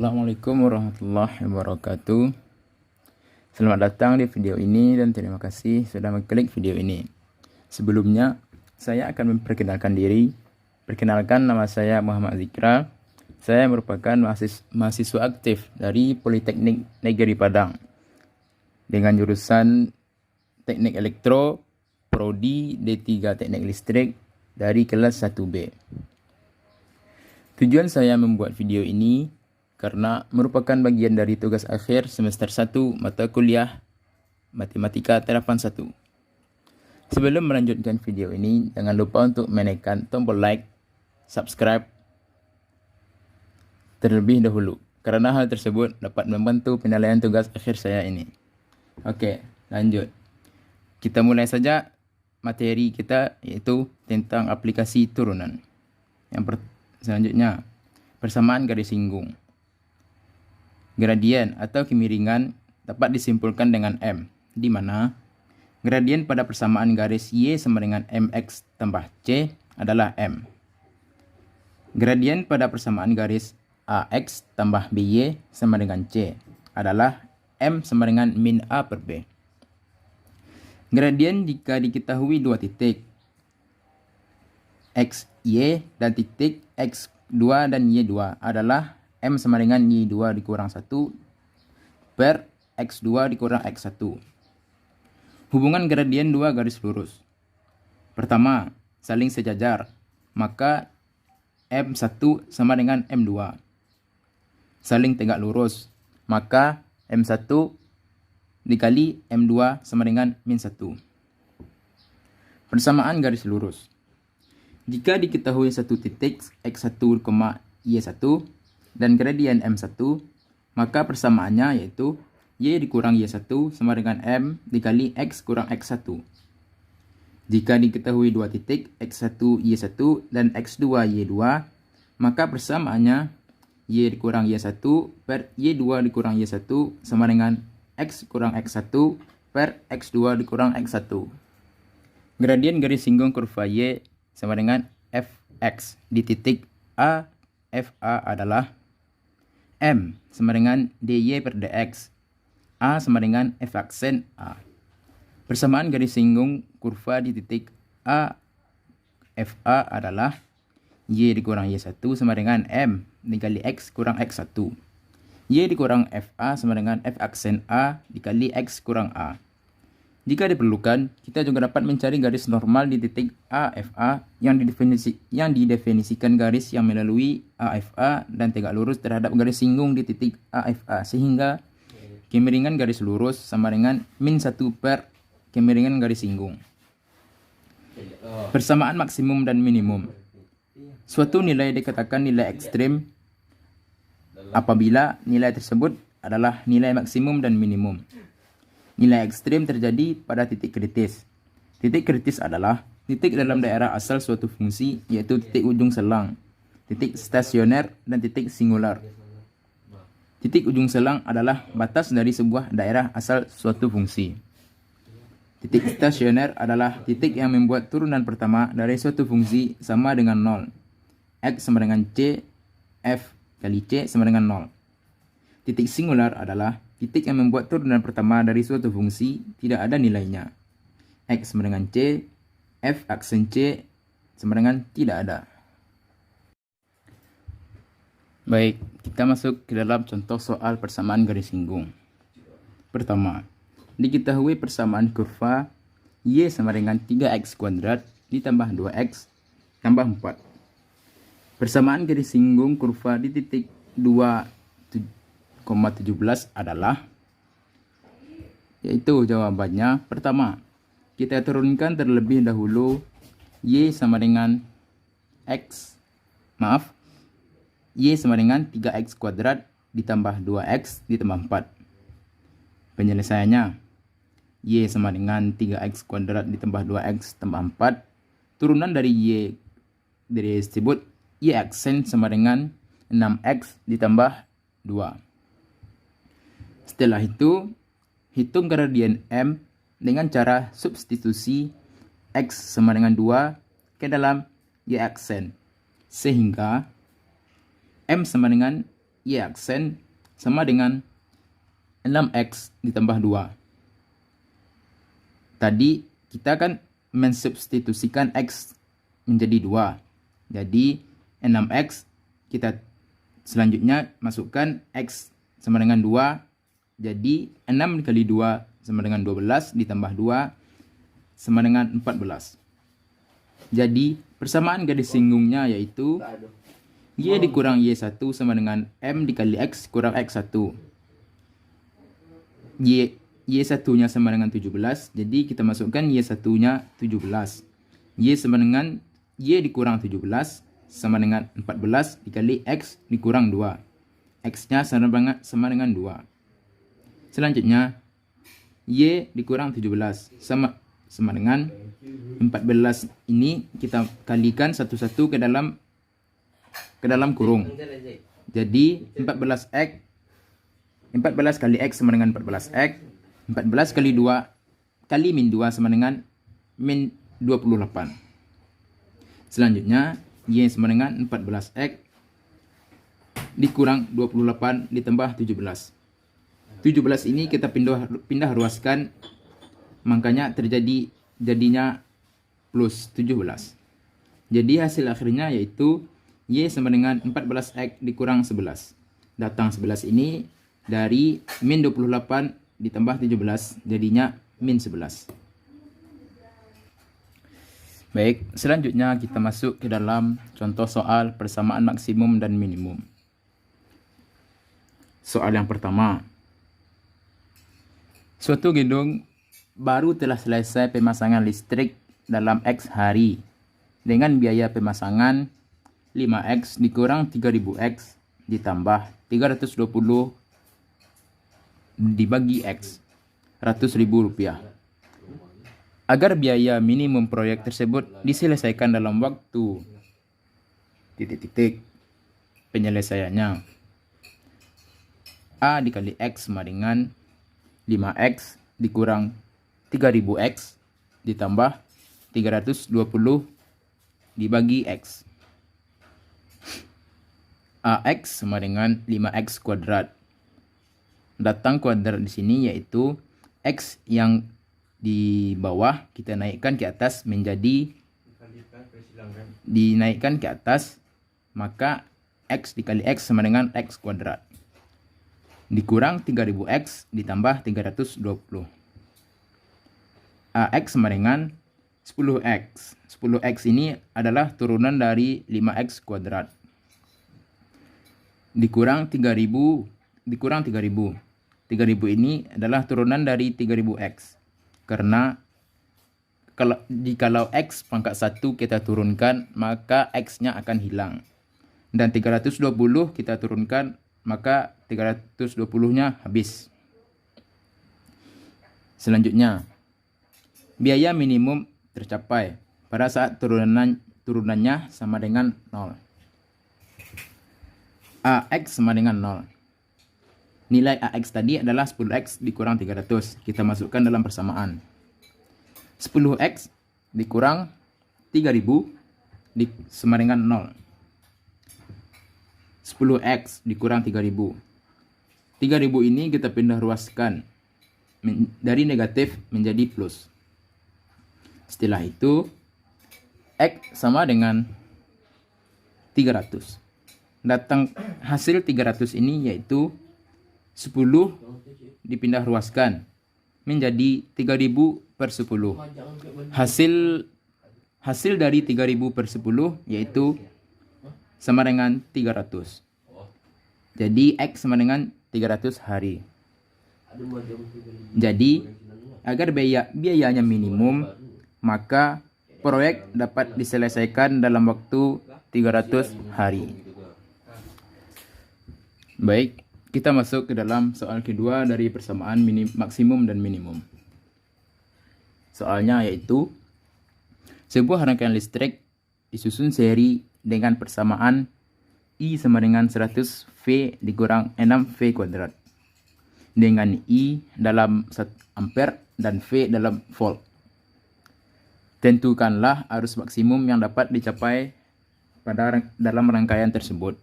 Assalamualaikum warahmatullahi wabarakatuh. Selamat datang di video ini dan terima kasih sudah mengklik video ini. Sebelumnya, saya akan memperkenalkan diri. Perkenalkan, nama saya Muhammad Zikra. Saya merupakan mahasiswa aktif dari Politeknik Negeri Padang dengan jurusan Teknik Elektro, Prodi D3 Teknik Listrik dari kelas 1B. Tujuan saya membuat video ini karena merupakan bagian dari tugas akhir semester 1 mata kuliah Matematika Terapan 1. Sebelum melanjutkan video ini, jangan lupa untuk menekan tombol like, subscribe terlebih dahulu, karena hal tersebut dapat membantu penilaian tugas akhir saya ini. Oke, lanjut. Kita mulai saja materi kita, yaitu tentang aplikasi turunan. Selanjutnya, persamaan garis singgung. Gradien atau kemiringan dapat disimpulkan dengan M, di mana gradien pada persamaan garis Y sama dengan MX tambah C adalah M. Gradien pada persamaan garis AX tambah BY sama dengan C adalah M sama dengan min A per B. Gradien jika diketahui dua titik X, Y dan titik X2 dan Y2 adalah M sama dengan Y2 dikurang 1 per X2 dikurang X1. Hubungan gradien dua garis lurus. Pertama, saling sejajar, maka M1 sama dengan M2. Saling tegak lurus, maka M1 dikali M2 sama dengan min 1. Persamaan garis lurus. Jika diketahui satu titik X1, Y1 dan gradien M1, maka persamaannya yaitu Y dikurang Y1 sama dengan M dikali X kurang X1. Jika diketahui dua titik X1, Y1 dan X2, Y2, maka persamaannya Y dikurang Y1 per Y2 dikurang Y1 sama dengan X kurang X1 per X2 dikurang X1. Gradien garis singgung kurva Y sama dengan Fx di titik A, Fa adalah M sama dengan dy per dx. A sama dengan f aksen A. Persamaan garis singgung kurva di titik A, Fa adalah Y dikurang Y1 sama dengan M dikali X kurang X1. Y dikurang Fa sama dengan f aksen A dikali X kurang A. Jika diperlukan, kita juga dapat mencari garis normal di titik AFA yang didefinisikan garis yang melalui AFA dan tegak lurus terhadap garis singgung di titik AFA, sehingga kemiringan garis lurus sama dengan min 1 per kemiringan garis singgung. Persamaan maksimum dan minimum. Suatu nilai dikatakan nilai ekstrim apabila nilai tersebut adalah nilai maksimum dan minimum. Nilai ekstrim terjadi pada titik kritis. Titik kritis adalah titik dalam daerah asal suatu fungsi, yaitu titik ujung selang, titik stasioner, dan titik singular. Titik ujung selang adalah batas dari sebuah daerah asal suatu fungsi. Titik stasioner adalah titik yang membuat turunan pertama dari suatu fungsi sama dengan 0. X sama dengan C, F kali C sama dengan 0. Titik singular adalah titik yang membuat turunan pertama dari suatu fungsi tidak ada nilainya. X sama dengan C, F aksen C sama dengan tidak ada. Baik, kita masuk ke dalam contoh soal persamaan garis singgung. Pertama, diketahui persamaan kurva Y sama dengan 3X kuadrat ditambah 2X tambah 4. Persamaan garis singgung kurva di titik 2,17 adalah, yaitu jawabannya. Pertama, kita turunkan terlebih dahulu Y sama dengan Y sama dengan 3X kuadrat ditambah 2X ditambah 4. Penyelesaiannya, Y sama dengan 3X kuadrat ditambah 2X tambah 4. Turunan dari Y tersebut, Y aksen sama dengan 6X ditambah 2. Setelah itu, hitung gradien M dengan cara substitusi X sama dengan 2 ke dalam Y aksen, sehingga M sama dengan Y aksen sama dengan 6X ditambah 2. Tadi kita kan mensubstitusikan X menjadi 2. Jadi 6X kita selanjutnya masukkan X sama dengan 2. Jadi 6 kali 2 sama dengan 12 ditambah 2 sama dengan 14. Jadi persamaan garis singgungnya yaitu Y dikurang Y1 sama dengan M dikali X kurang X1. Y1-nya sama dengan 17, jadi kita masukkan Y1-nya 17. Y sama dengan Y dikurang 17 sama dengan 14 dikali X dikurang 2. X-nya sama dengan 2. Selanjutnya, Y dikurang 17 sama dengan 14 ini kita kalikan satu-satu ke dalam kurung. Jadi 14 kali X sama dengan 14X. 14 kali 2 kali min 2 sama dengan min 28. Selanjutnya, Y sama dengan 14X dikurang 28 ditambah 17. 17 ini kita pindah ruaskan, makanya jadinya plus 17. Jadi hasil akhirnya yaitu Y sama dengan 14X dikurang 11. Datang 11 ini dari min 28 ditambah 17 jadinya min 11. Baik, selanjutnya kita masuk ke dalam contoh soal persamaan maksimum dan minimum. Soal yang pertama. Suatu gedung baru telah selesai pemasangan listrik dalam X hari dengan biaya pemasangan 5X dikurang 3000X ditambah 320 dibagi X, Rp100.000. Agar biaya minimum proyek tersebut diselesaikan dalam waktu penyelesaiannya. A dikali X sama dengan 5X dikurang 3000X ditambah 320 dibagi X. AX sama dengan 5X kuadrat. Datang kuadrat di sini yaitu X yang di bawah kita naikkan ke atas menjadi dinaikkan ke atas, maka X dikali X sama dengan X kuadrat. Dikurang 3000X ditambah 320. AX sama dengan 10X. 10X ini adalah turunan dari 5X kuadrat. Dikurang 3000. 3000 ini adalah turunan dari 3000X. Karena kalau X pangkat 1 kita turunkan, maka X-nya akan hilang. Dan 320 kita turunkan, maka 320-nya habis. Selanjutnya, biaya minimum tercapai pada saat turunannya sama dengan 0. AX sama dengan 0. Nilai AX tadi adalah 10X dikurang 300. Kita masukkan dalam persamaan. 10X dikurang 3000 sama dengan 0. 10X dikurang 3000. 3000 ini kita pindah ruaskan dari negatif menjadi plus. Setelah itu, X sama dengan 300. Datang hasil 300 ini yaitu 10 dipindah ruaskan menjadi 3000 per 10. Hasil dari 3000 per 10 yaitu sama dengan 300. Jadi X sama dengan 300 hari. Jadi agar biayanya minimum, maka proyek dapat diselesaikan dalam waktu 300 hari. Baik, kita masuk ke dalam soal kedua dari persamaan maksimum dan minimum. Soalnya yaitu sebuah rangkaian listrik disusun seri dengan persamaan I sama dengan 100 V dikurang 6 V kuadrat. Dengan I dalam 1 ampere dan V dalam volt. Tentukanlah arus maksimum yang dapat dicapai dalam rangkaian tersebut.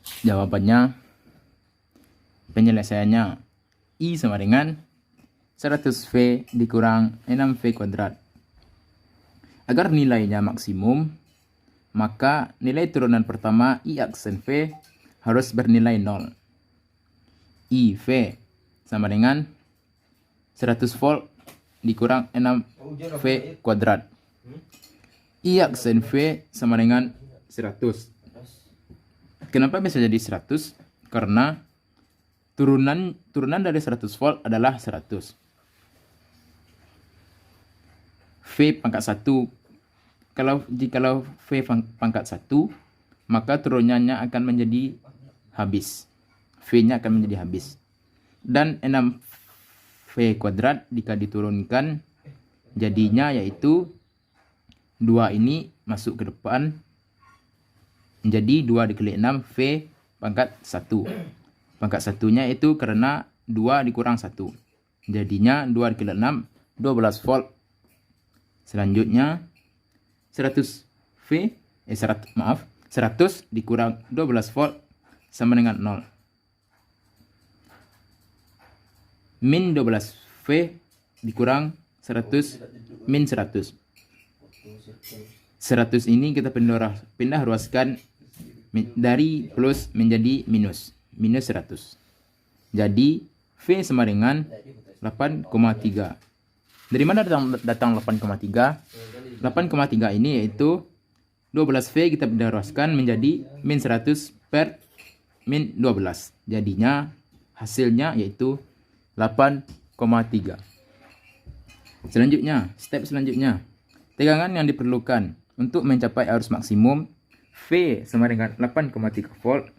Jawabannya, penyelesaiannya I sama dengan 100V dikurang 6V kuadrat. Agar nilainya maksimum, maka nilai turunan pertama I aksen V harus bernilai 0. IV sama dengan 100 volt dikurang 6V kuadrat. I aksen V sama dengan 100. Kenapa bisa jadi 100? Karena turunan dari 100 volt adalah 100. V pangkat 1. Jikalau V pangkat 1, maka turunannya akan menjadi habis. V-nya akan menjadi habis. Dan 6V kuadrat jika diturunkan, jadinya yaitu 2 ini masuk ke depan. Jadi 2 dikali 6 V pangkat 1. Pangkat 1-nya itu karena 2 dikurang 1. Jadinya 2 dikali 6, 12 volt. Selanjutnya 100 dikurang 12 volt sama dengan 0. Min 12V dikurang 100 min 100. 100 ini kita pindah ruaskan dari plus menjadi minus. Minus 100. Jadi V sama dengan 8,3. Dari mana datang 8,3? 8,3 ini yaitu 12V kita pindah ruaskan menjadi min 100 per min 12. Jadinya hasilnya yaitu 8,3. Selanjutnya, step selanjutnya. Tegangan yang diperlukan untuk mencapai arus maksimum V sama dengan 8,3 volt,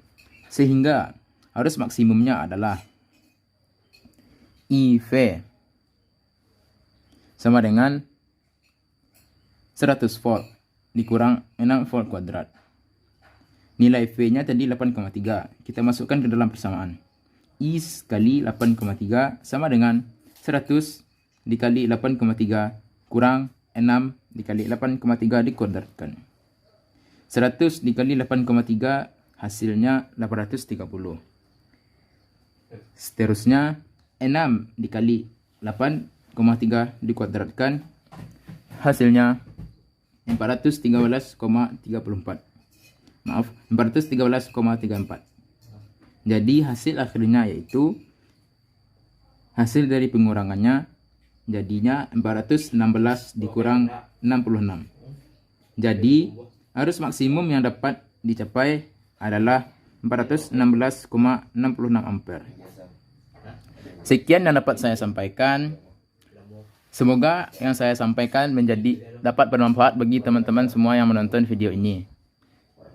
sehingga arus maksimumnya adalah IV sama dengan 100 volt dikurang 6 volt kuadrat. Nilai V-nya tadi 8,3. Kita masukkan ke dalam persamaan. I kali 8,3 sama dengan 100 dikali 8,3 kurang 6 dikali 8,3 dikuadratkan. 100 dikali 8,3 hasilnya 830. Seterusnya 6 dikali 8,3 dikuadratkan hasilnya 413,34. Maaf, 413,34. Jadi hasil akhirnya yaitu hasil dari pengurangannya jadinya 416 dikurang 66. Jadi arus maksimum yang dapat dicapai adalah 416,66 ampere. Sekian yang dapat saya sampaikan. Semoga yang saya sampaikan dapat bermanfaat bagi teman-teman semua yang menonton video ini.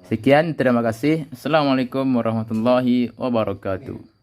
Sekian, terima kasih. Assalamualaikum warahmatullahi wabarakatuh.